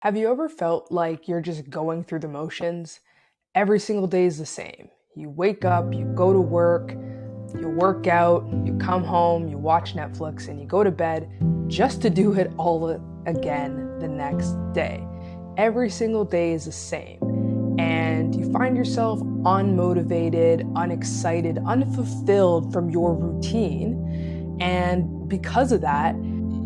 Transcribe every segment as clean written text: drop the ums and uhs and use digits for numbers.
Have you ever felt like you're just going through the motions? Every single day is the same. You wake up, you go to work, you work out, you come home, you watch Netflix, and you go to bed just to do it all again the next day. Every single day is the same. And you find yourself unmotivated, unexcited, unfulfilled from your routine. And because of that,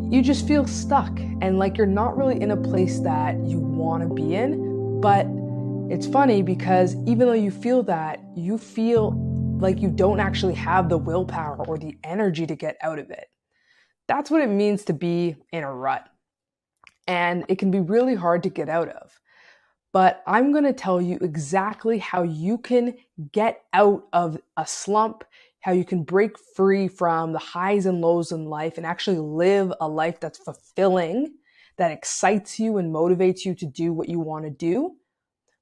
you just feel stuck and like you're not really in a place that you want to be in. But it's funny because even though you feel that, you feel like you don't actually have the willpower or the energy to get out of it. That's what it means to be in a rut. And it can be really hard to get out of. But I'm going to tell you exactly how you can get out of a slump, how you can break free from the highs and lows in life and actually live a life that's fulfilling, that excites you and motivates you to do what you want to do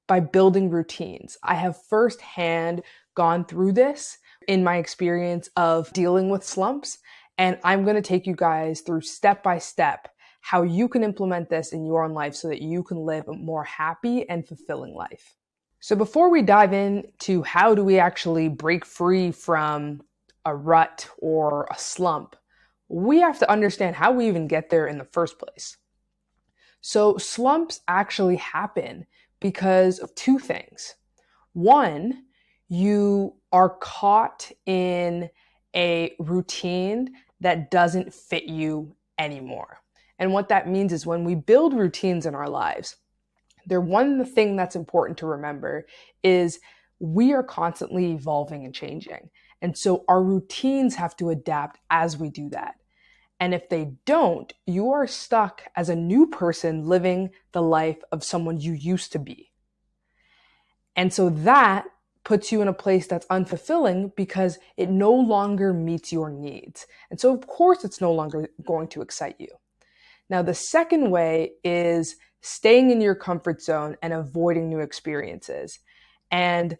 by building routines. I have firsthand gone through this in my experience of dealing with slumps, and I'm going to take you guys through step by step how you can implement this in your own life so that you can live a more happy and fulfilling life. So before we dive into how do we actually break free from a rut or a slump, we have to understand how we even get there in the first place. So slumps actually happen because of two things. One, you are caught in a routine that doesn't fit you anymore. And what that means is when we build routines in our lives, one thing that's important to remember is we are constantly evolving and changing. And so our routines have to adapt as we do that. And if they don't, you are stuck as a new person living the life of someone you used to be. And so that puts you in a place that's unfulfilling because it no longer meets your needs. And so of course it's no longer going to excite you. Now, the second way is staying in your comfort zone and avoiding new experiences. And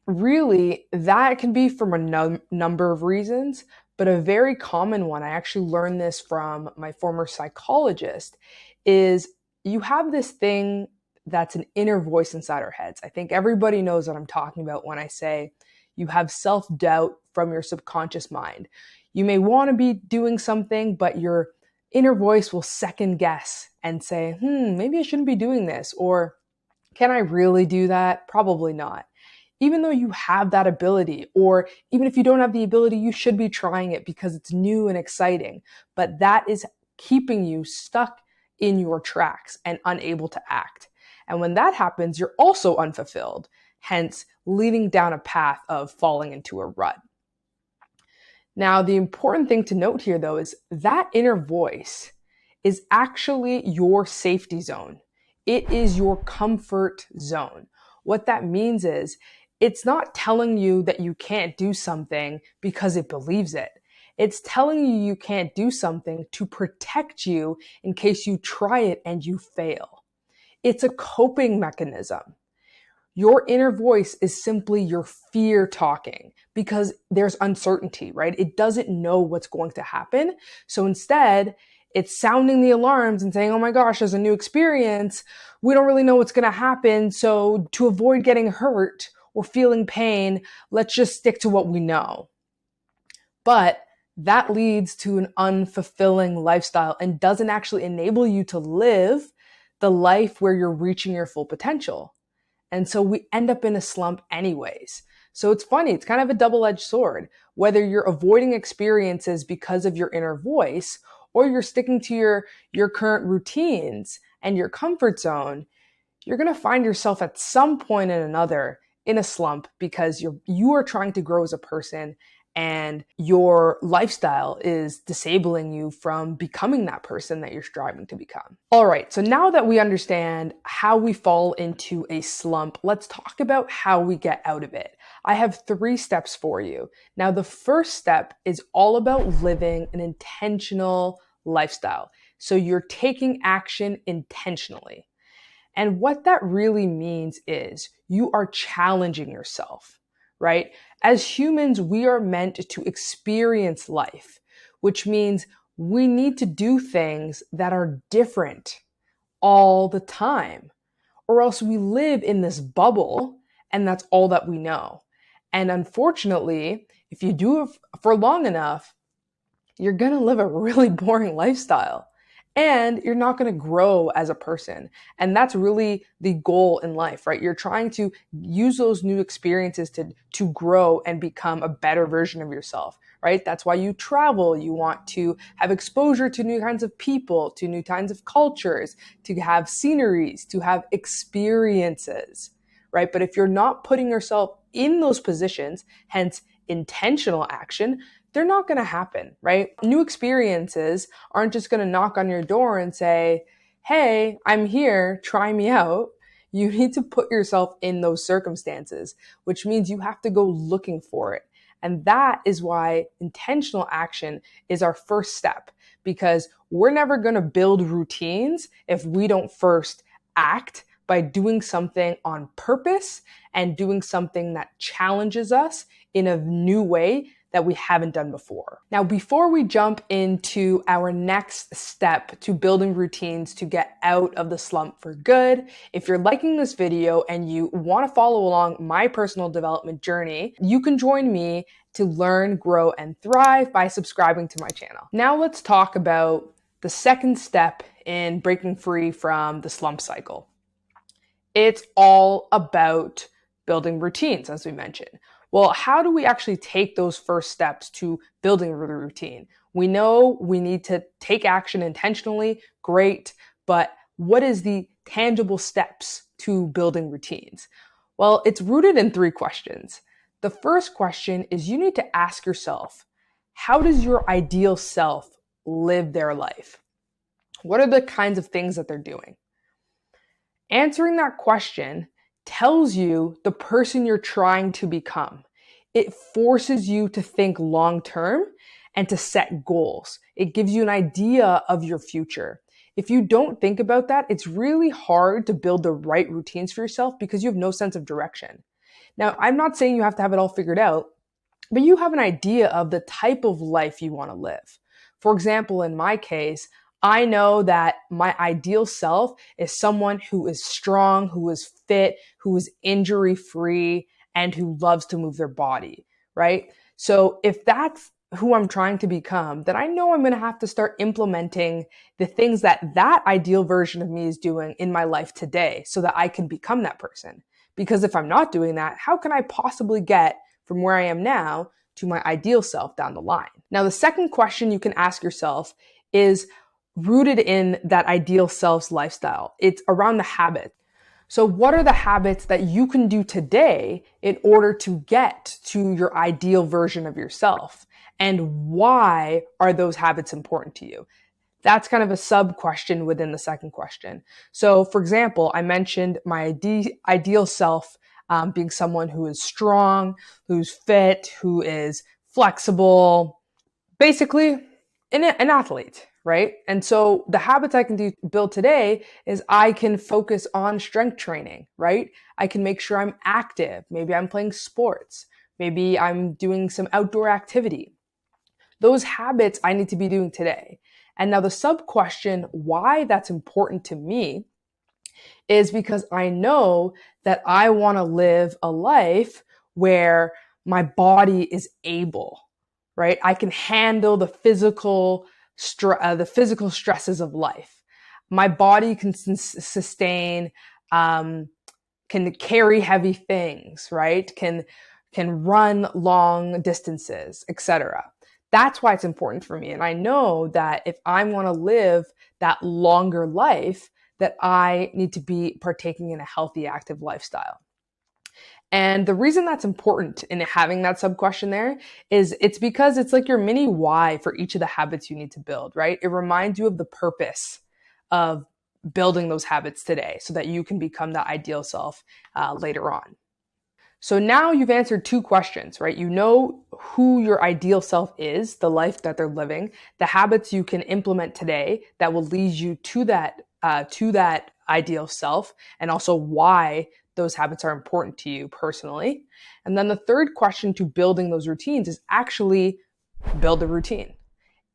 really, that can be from a number of reasons, but a very common one, I actually learned this from my former psychologist, is you have this thing that's an inner voice inside our heads. I think everybody knows what I'm talking about when I say you have self-doubt from your subconscious mind. You may want to be doing something, but your inner voice will second guess and say, maybe I shouldn't be doing this. Or can I really do that? Probably not. Even though you have that ability, or even if you don't have the ability, you should be trying it because it's new and exciting. But that is keeping you stuck in your tracks and unable to act. And when that happens, you're also unfulfilled, hence leading down a path of falling into a rut. Now, the important thing to note here, though, is that inner voice is actually your safety zone. It is your comfort zone. What that means is it's not telling you that you can't do something because it believes it. It's telling you you can't do something to protect you in case you try it and you fail. It's a coping mechanism. Your inner voice is simply your fear talking because there's uncertainty, right? It doesn't know what's going to happen. So instead, it's sounding the alarms and saying, oh my gosh, there's a new experience. We don't really know what's going to happen. So to avoid getting hurt or feeling pain, let's just stick to what we know. But that leads to an unfulfilling lifestyle and doesn't actually enable you to live the life where you're reaching your full potential. And so we end up in a slump anyways. So it's funny, it's kind of a double-edged sword. Whether you're avoiding experiences because of your inner voice, or you're sticking to your current routines and your comfort zone, you're going to find yourself at some point or another in a slump because you are trying to grow as a person and your lifestyle is disabling you from becoming that person that you're striving to become. All right, so now that we understand how we fall into a slump, let's talk about how we get out of it. I have 3 steps for you. Now, the first step is all about living an intentional lifestyle. So you're taking action intentionally. And what that really means is you are challenging yourself, right? As humans, we are meant to experience life, which means we need to do things that are different all the time, or else we live in this bubble and that's all that we know. And unfortunately, if you do it for long enough, you're going to live a really boring lifestyle and you're not going to grow as a person. And that's really the goal in life, right? You're trying to use those new experiences to grow and become a better version of yourself, right? That's why you travel. You want to have exposure to new kinds of people, to new kinds of cultures, to have sceneries, to have experiences, right? But if you're not putting yourself in those positions, hence intentional action, they're not going to happen, right? New experiences aren't just going to knock on your door and say, hey, I'm here, try me out. You need to put yourself in those circumstances, which means you have to go looking for it. And that is why intentional action is our first step, because we're never going to build routines if we don't first act by doing something on purpose and doing something that challenges us in a new way that we haven't done before. Now, before we jump into our next step to building routines to get out of the slump for good, if you're liking this video and you want to follow along my personal development journey, you can join me to learn, grow, and thrive by subscribing to my channel. Now let's talk about the second step in breaking free from the slump cycle. It's all about building routines, as we mentioned. Well, how do we actually take those first steps to building a routine? We know we need to take action intentionally, great, but what is the tangible steps to building routines? Well, it's rooted in 3 questions. The first question is you need to ask yourself, how does your ideal self live their life? What are the kinds of things that they're doing? Answering that question tells you the person you're trying to become. It forces you to think long term and to set goals. It gives you an idea of your future. If you don't think about that, it's really hard to build the right routines for yourself because you have no sense of direction. Now, I'm not saying you have to have it all figured out, but you have an idea of the type of life you want to live. For example, in my case, I know that my ideal self is someone who is strong, who is fit, who is injury free, and who loves to move their body, right? So if that's who I'm trying to become, then I know I'm going to have to start implementing the things that that ideal version of me is doing in my life today so that I can become that person. Because if I'm not doing that, how can I possibly get from where I am now to my ideal self down the line? Now, the second question you can ask yourself is rooted in that ideal self's lifestyle. It's around the habit. So what are the habits that you can do today in order to get to your ideal version of yourself? And why are those habits important to you? That's kind of a sub question within the second question. So for example, I mentioned my ideal self being someone who is strong, who's fit, who is flexible, basically an athlete, right? And so the habits I can build today is I can focus on strength training, right? I can make sure I'm active. Maybe I'm playing sports. Maybe I'm doing some outdoor activity. Those habits I need to be doing today. And now the sub question, why that's important to me, is because I know that I want to live a life where my body is able, right? I can handle the physical stresses of life. My body can sustain, can carry heavy things, right? Can run long distances, etc. That's why it's important for me. And I know that if I want to live that longer life, that I need to be partaking in a healthy, active lifestyle. And the reason that's important in having that sub question there is it's because it's like your mini why for each of the habits you need to build, right? It reminds you of the purpose of building those habits today so that you can become that ideal self later on. So now you've answered 2 questions, right? You know who your ideal self is, the life that they're living, the habits you can implement today that will lead you to that ideal self, and also why those habits are important to you personally. And then the third question to building those routines is actually build a routine.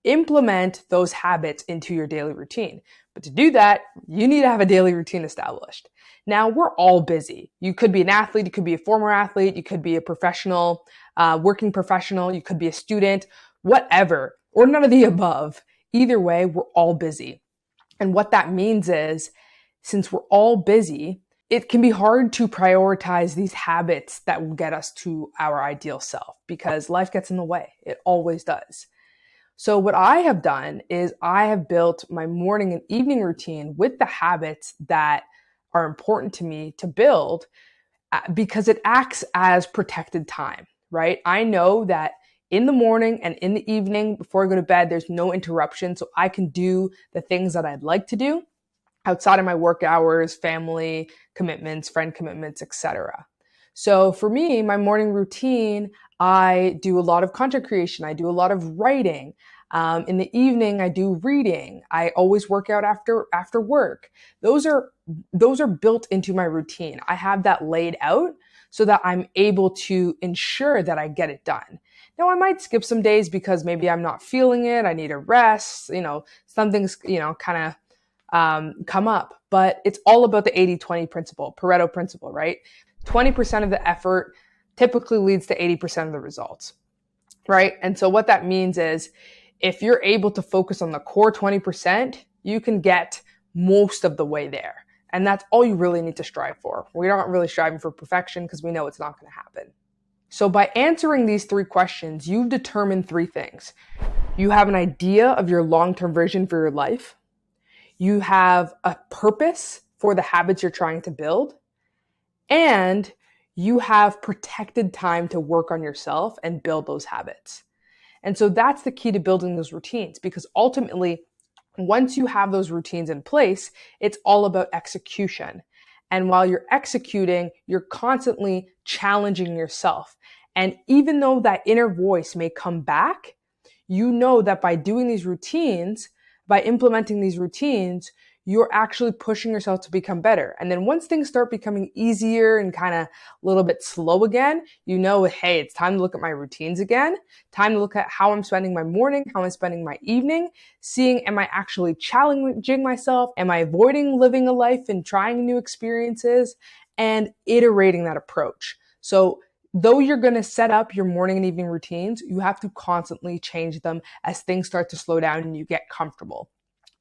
implement those habits into your daily routine. But to do that, you need to have a daily routine established. Now, we're all busy. You could be an athlete, you could be a former athlete, you could be a professional, working professional, you could be a student, whatever, or none of the above. Either way, we're all busy. And what that means is, since we're all busy, it can be hard to prioritize these habits that will get us to our ideal self because life gets in the way. It always does. So what I have done is I have built my morning and evening routine with the habits that are important to me to build because it acts as protected time, right? I know that in the morning and in the evening before I go to bed, there's no interruption. So I can do the things that I'd like to do outside of my work hours, family commitments, friend commitments, etc. So for me, my morning routine, I do a lot of content creation. I do a lot of writing. In the evening, I do reading. I always work out after work. Those are built into my routine. I have that laid out so that I'm able to ensure that I get it done. Now, I might skip some days because maybe I'm not feeling it. I need a rest. Something's, kind of come up, but it's all about the 80-20 principle, Pareto principle, right? 20% of the effort typically leads to 80% of the results, right? And so what that means is if you're able to focus on the core 20%, you can get most of the way there. And that's all you really need to strive for. We're not really striving for perfection because we know it's not going to happen. So by answering these 3 questions, you've determined 3 things. You have an idea of your long-term vision for your life. You have a purpose for the habits you're trying to build, and you have protected time to work on yourself and build those habits. And so that's the key to building those routines, because ultimately, once you have those routines in place, it's all about execution. And while you're executing, you're constantly challenging yourself. And even though that inner voice may come back, you know that by doing these routines, by implementing these routines, you're actually pushing yourself to become better. And then once things start becoming easier and kind of a little bit slow again, you know, hey, it's time to look at my routines again. Time to look at how I'm spending my morning, how I'm spending my evening, seeing, am I actually challenging myself? Am I avoiding living a life and trying new experiences and iterating that approach? So though you're going to set up your morning and evening routines, you have to constantly change them as things start to slow down and you get comfortable.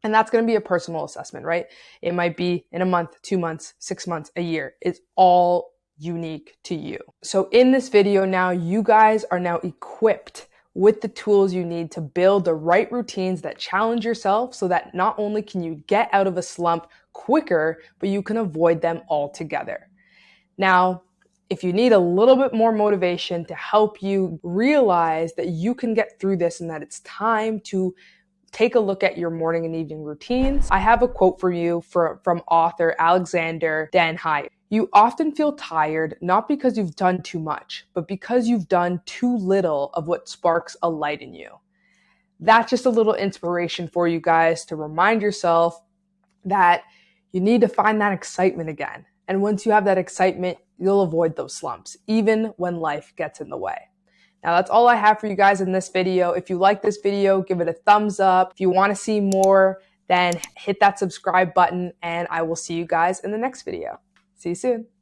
And that's going to be a personal assessment, right? It might be in a month, 2 months, 6 months, a year. It's all unique to you. So in this video now, you guys are now equipped with the tools you need to build the right routines that challenge yourself so that not only can you get out of a slump quicker, but you can avoid them altogether. Now, if you need a little bit more motivation to help you realize that you can get through this and that it's time to take a look at your morning and evening routines, I have a quote for you from author Alexander Dan Hyatt. You often feel tired, not because you've done too much, but because you've done too little of what sparks a light in you. That's just a little inspiration for you guys to remind yourself that you need to find that excitement again. And once you have that excitement, you'll avoid those slumps, even when life gets in the way. Now, that's all I have for you guys in this video. If you like this video, give it a thumbs up. If you want to see more, then hit that subscribe button, and I will see you guys in the next video. See you soon.